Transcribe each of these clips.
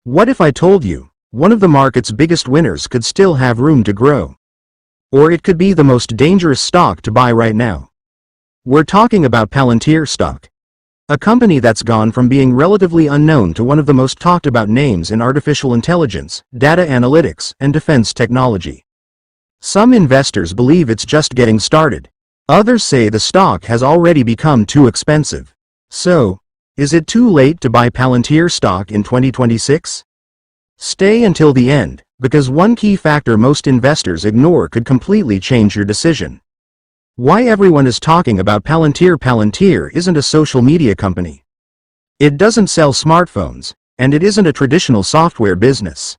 What if I told you, one of the market's biggest winners could still have room to grow? Or it could be the most dangerous stock to buy right now. We're talking about Palantir stock. A company that's gone from being relatively unknown to one of the most talked about names in artificial intelligence, data analytics, and defense technology. Some investors believe it's just getting started. Others say the stock has already become too expensive. So, is it too late to buy Palantir stock in 2026? Stay until the end, because one key factor most investors ignore could completely change your decision. Why everyone is talking about Palantir. Palantir isn't a social media company. It doesn't sell smartphones, and it isn't a traditional software business.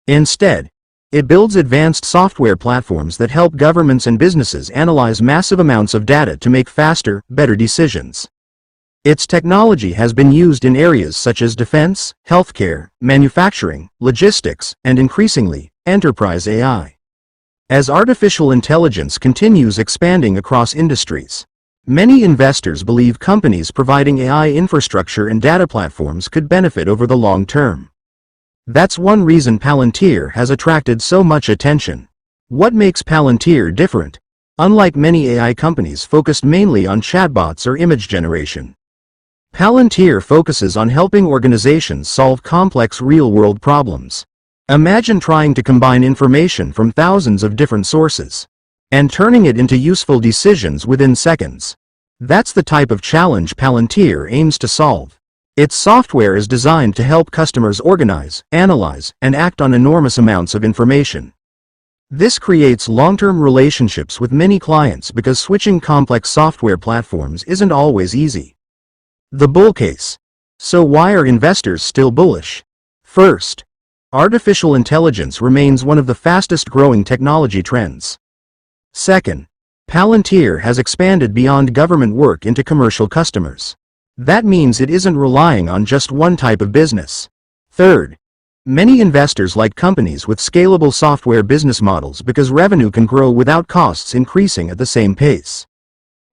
Instead, it builds advanced software platforms that help governments and businesses analyze massive amounts of data to make faster, better decisions. Its technology has been used in areas such as defense, healthcare, manufacturing, logistics, and increasingly, enterprise AI. As artificial intelligence continues expanding across industries, many investors believe companies providing AI infrastructure and data platforms could benefit over the long term. That's one reason Palantir has attracted so much attention. What makes Palantir different? Unlike many AI companies focused mainly on chatbots or image generation, Palantir focuses on helping organizations solve complex real-world problems. Imagine trying to combine information from thousands of different sources and turning it into useful decisions within seconds. That's the type of challenge Palantir aims to solve. Its software is designed to help customers organize, analyze, and act on enormous amounts of information. This creates long-term relationships with many clients because switching complex software platforms isn't always easy. The bull case. So why are investors still bullish? First, artificial intelligence remains one of the fastest-growing technology trends. Second, Palantir has expanded beyond government work into commercial customers. That means it isn't relying on just one type of business. Third, many investors like companies with scalable software business models because revenue can grow without costs increasing at the same pace.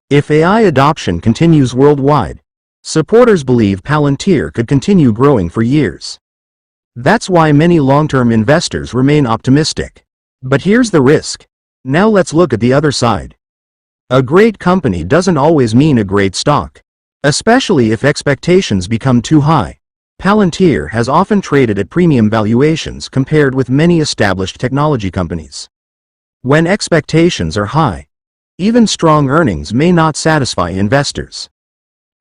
If AI adoption continues worldwide, supporters believe Palantir could continue growing for years. That's why many long-term investors remain optimistic. But here's the risk. Now let's look at the other side. A great company doesn't always mean a great stock. Especially if expectations become too high. Palantir has often traded at premium valuations compared with many established technology companies. When expectations are high, even strong earnings may not satisfy investors.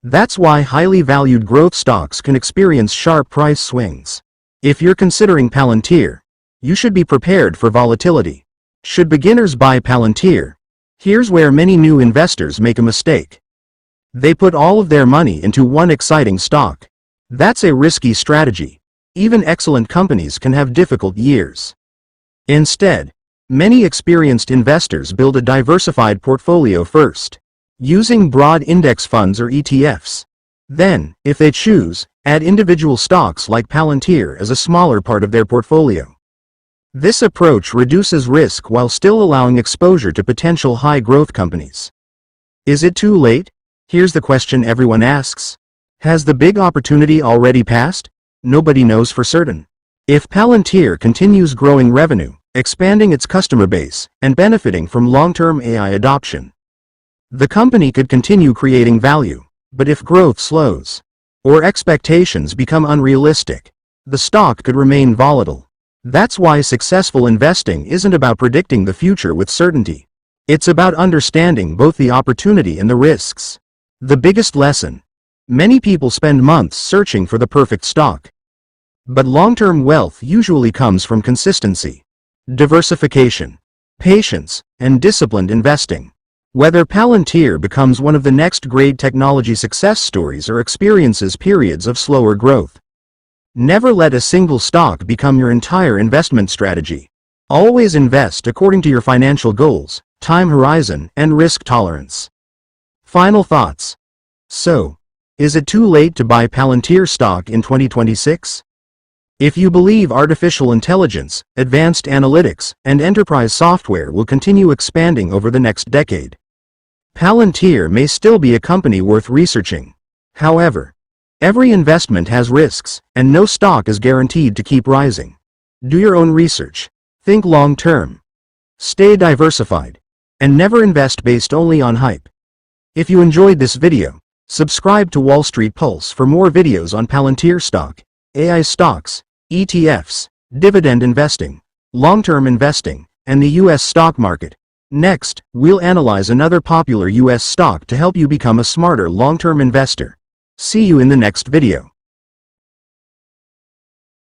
That's why highly valued growth stocks can experience sharp price swings. If you're considering Palantir, you should be prepared for volatility. Should beginners buy Palantir? Here's where many new investors make a mistake. They put all of their money into one exciting stock. That's a risky strategy. Even excellent companies can have difficult years. Instead, many experienced investors build a diversified portfolio first, using broad index funds or ETFs. Then, if they choose, add individual stocks like Palantir as a smaller part of their portfolio. This approach reduces risk while still allowing exposure to potential high-growth companies. Is it too late? Here's the question everyone asks. Has the big opportunity already passed? Nobody knows for certain. If Palantir continues growing revenue, expanding its customer base, and benefiting from long-term AI adoption, the company could continue creating value. But if growth slows, or expectations become unrealistic, the stock could remain volatile. That's why successful investing isn't about predicting the future with certainty. It's about understanding both the opportunity and the risks. The biggest lesson. Many people spend months searching for the perfect stock. But long-term wealth usually comes from consistency, diversification, patience, and disciplined investing. Whether Palantir becomes one of the next great technology success stories or experiences periods of slower growth, never let a single stock become your entire investment strategy. Always invest according to your financial goals, time horizon, and risk tolerance. Final thoughts. So, is it too late to buy Palantir stock in 2026? If you believe artificial intelligence, advanced analytics, and enterprise software will continue expanding over the next decade, Palantir may still be a company worth researching. However, Every investment has risks, and no stock is guaranteed to keep rising. Do your own research. Think long-term. Stay diversified. And never invest based only on hype. If you enjoyed this video, subscribe to Wall Street Pulse for more videos on Palantir stock, AI stocks, ETFs, dividend investing, long-term investing, and the US stock market. Next, we'll analyze another popular US stock to help you become a smarter long-term investor. See you in the next video.